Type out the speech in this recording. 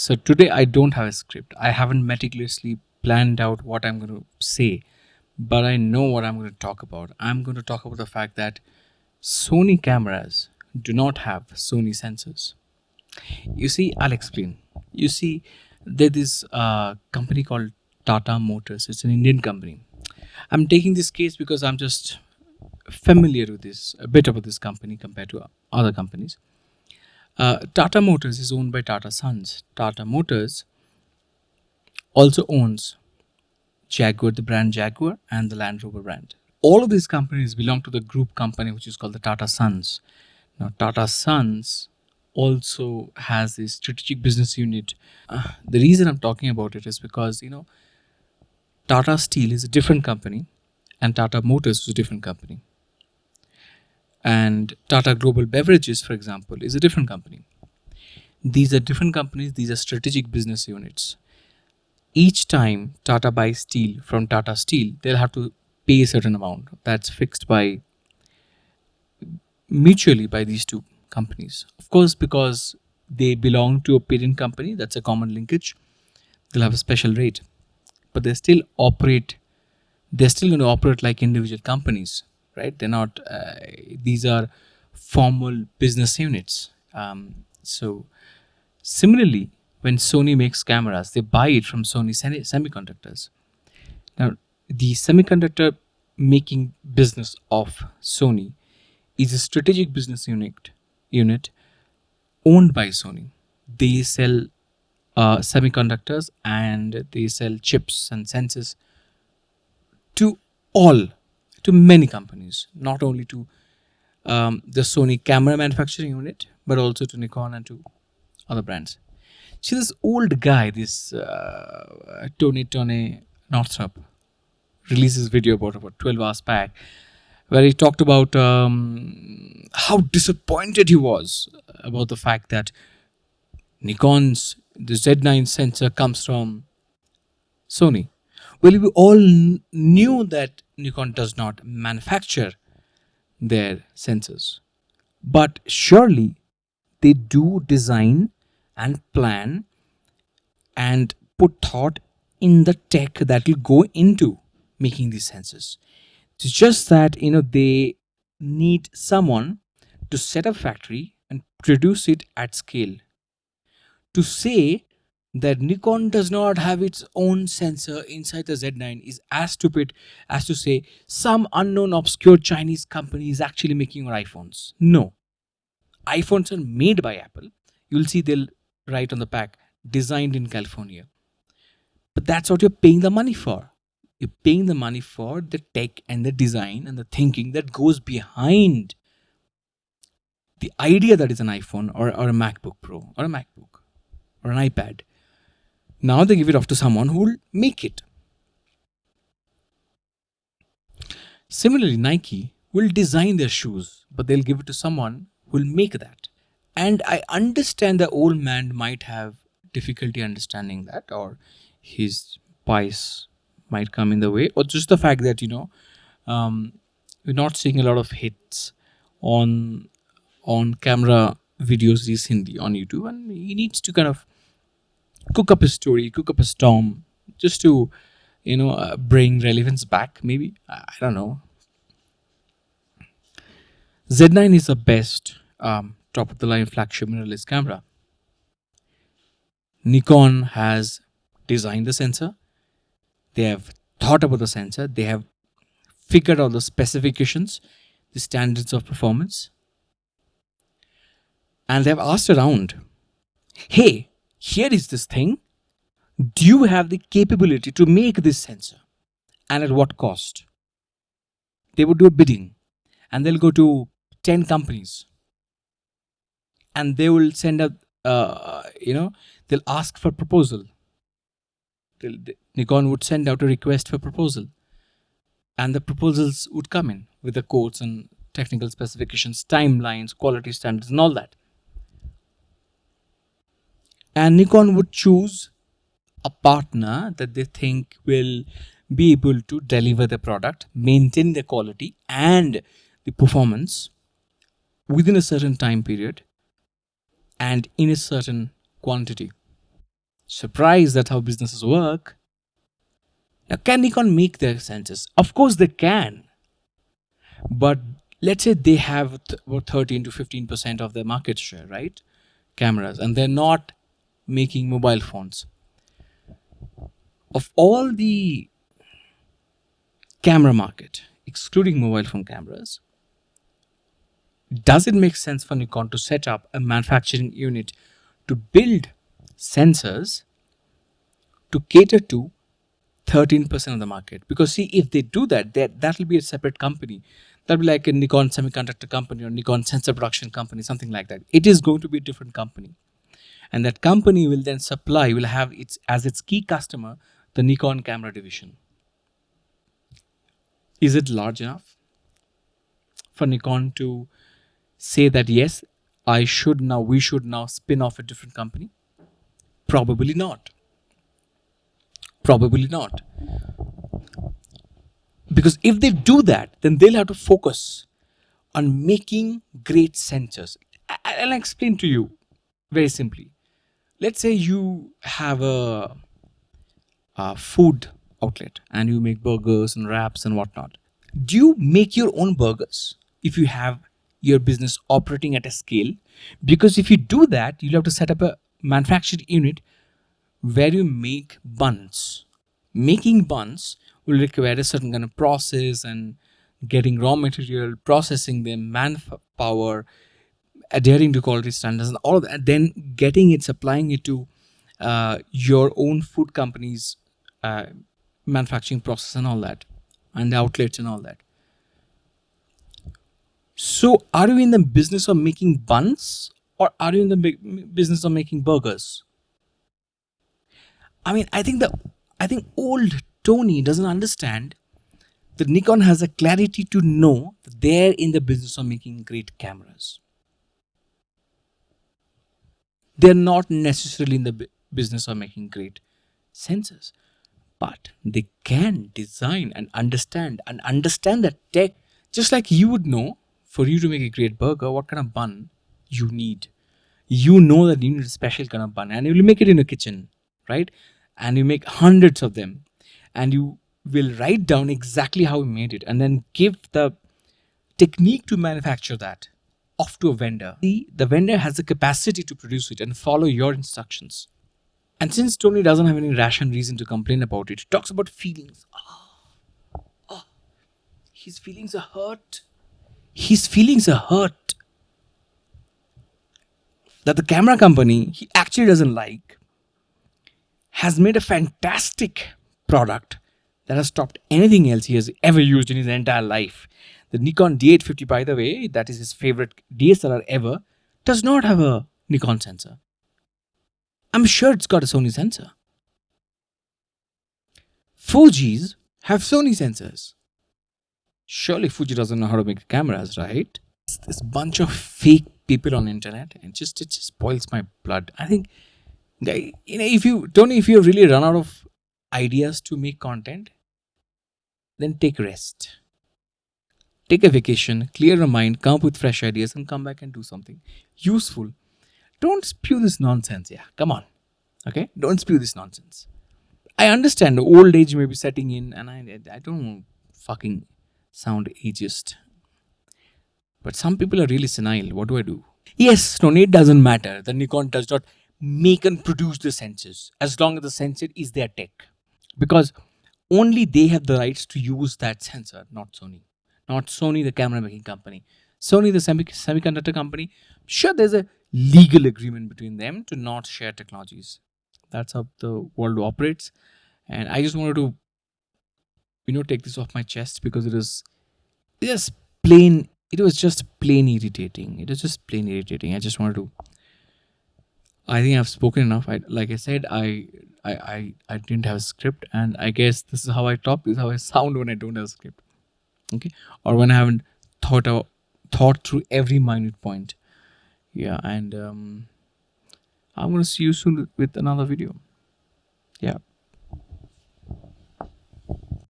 So today I don't have a script. I haven't meticulously planned out what I'm going to say, but I know what I'm going to talk about. I'm going to talk about the fact that Sony cameras do not have Sony sensors. You see, I'll explain. You see, there is a company called Tata Motors. It's an Indian company. I'm taking this case because I'm just familiar with this, a bit about this company compared to other companies. Tata Motors is owned by Tata Sons. Tata Motors also owns Jaguar, the brand Jaguar, and the Land Rover brand. All of these companies belong to the group company which is called the Tata Sons. Now, Tata Sons also has a strategic business unit. The reason I'm talking about it is because, Tata Steel is a different company and Tata Motors is a different company. And Tata Global Beverages, for example, is a different company. These are different companies, these are strategic business units. Each time Tata buys steel from Tata Steel, they'll have to pay a certain amount that's fixed by mutually by these two companies. Of course, because they belong to a parent company, that's a common linkage, they'll have a special rate. But they're still going to operate like individual companies, right? They're not, these are formal business units. So, similarly, when Sony makes cameras, they buy it from Sony Semiconductors. Now, the semiconductor making business of Sony is a strategic business unit owned by Sony. They sell semiconductors and they sell chips and sensors to to many companies, not only to the Sony camera manufacturing unit, but also to Nikon and to other brands. See, this old guy, this Tony Northrup, released this video about 12 hours back, where he talked about how disappointed he was about the fact that Nikon's the Z9's sensor comes from Sony. Well, we all knew that Nikon does not manufacture their sensors, but surely they do design and plan and put thought in the tech that will go into making these sensors. It's just that they need someone to set up factory and produce it at scale. To say that Nikon does not have its own sensor inside the Z9 is as stupid as to say some unknown obscure Chinese company is actually making our iPhones. No, iPhones are made by Apple. You'll see they'll write on the pack, designed in California. But that's what you're paying the money for. You're paying the money for the tech and the design and the thinking that goes behind the idea that is an iPhone or a MacBook Pro or a MacBook or an iPad. Now they give it off to someone who will make it. Similarly, Nike will design their shoes, but they'll give it to someone who will make that. And I understand the old man might have difficulty understanding that, or his bias might come in the way, or just the fact that we're not seeing a lot of hits on camera videos recently on YouTube, and he needs to kind of cook up his story, cook up his storm, just to bring relevance back. Maybe I don't know. Z9 is the best top of the line flagship mirrorless camera. Nikon has designed the sensor. They have thought about the sensor. They have figured out the specifications, the standards of performance, and they have asked around, hey, here is this thing. Do you have the capability to make this sensor? And at what cost? They would do a bidding and they'll go to 10 companies and they will send out, they'll ask for proposal. Nikon would send out a request for proposal and the proposals would come in with the quotes and technical specifications, timelines, quality standards, and all that. And Nikon would choose a partner that they think will be able to deliver the product, maintain the quality and the performance within a certain time period and in a certain quantity. Surprised at how businesses work. Now, can Nikon make their sensors? Of course they can. But let's say they have about 13 to 15% of their market share, right? Cameras, and they're not making mobile phones. Of all the camera market, excluding mobile phone cameras, does it make sense for Nikon to set up a manufacturing unit to build sensors to cater to 13% of the market? Because see, if they do that, that will be a separate company. That'll be like a Nikon semiconductor company or Nikon sensor production company, something like that. It is going to be a different company. And that company will then supply, will have its as its key customer the Nikon camera division. Is it large enough for Nikon to say that yes, we should now spin off a different company? Probably not. Probably not. Because if they do that, then they'll have to focus on making great sensors. I'll explain to you very simply. Let's say you have a food outlet and you make burgers and wraps and whatnot. Do you make your own burgers if you have your business operating at a scale? Because if you do that, you'll have to set up a manufacturing unit where you make buns. Making buns will require a certain kind of process and getting raw material, processing them, manpower, adhering to quality standards, and all of that. Then getting it, supplying it to your own food company's manufacturing process and all that, and the outlets and all that. So, are you in the business of making buns, or are you in the business of making burgers? I mean, I think old Tony doesn't understand that Nikon has a clarity to know that they're in the business of making great cameras. They're not necessarily in the business of making great sensors, but they can design and understand the tech, just like you would know for you to make a great burger what kind of bun you need. You know that you need a special kind of bun, and you will make it in a kitchen, right? And you make hundreds of them, and you will write down exactly how you made it and then give the technique to manufacture that off to a vendor. The vendor has the capacity to produce it and follow your instructions. And since Tony doesn't have any rational reason to complain about it, he talks about feelings. His feelings are hurt. His feelings are hurt that the camera company he actually doesn't like has made a fantastic product that has topped anything else he has ever used in his entire life. The Nikon D850, by the way, that is his favorite DSLR ever, does not have a Nikon sensor. I'm sure it's got a Sony sensor. Fuji's have Sony sensors. Surely Fuji doesn't know how to make cameras, right? It's this bunch of fake people on the internet, and it just boils my blood. I think, if you really run out of ideas to make content, then take a rest. Take a vacation, clear your mind, come up with fresh ideas, and come back and do something useful. Don't spew this nonsense. Yeah, come on. Okay? Don't spew this nonsense. I understand the old age may be setting in, and I don't fucking sound ageist. But some people are really senile. What do I do? Yes, Tony, it doesn't matter. The Nikon does not make and produce the sensors as long as the sensor is their tech. Because only they have the rights to use that sensor, not Sony. Not Sony, the camera making company. Sony, the semiconductor company. Sure, there's a legal agreement between them to not share technologies. That's how the world operates. And I just wanted to, take this off my chest because it was just plain irritating. It was just plain irritating. I just wanted to. I think I've spoken enough. Like I said, I didn't have a script, and I guess this is how I talk. This is how I sound when I don't have a script. Okay, or when I haven't thought through every minute point. Yeah, and I'm gonna see you soon with another video. Yeah.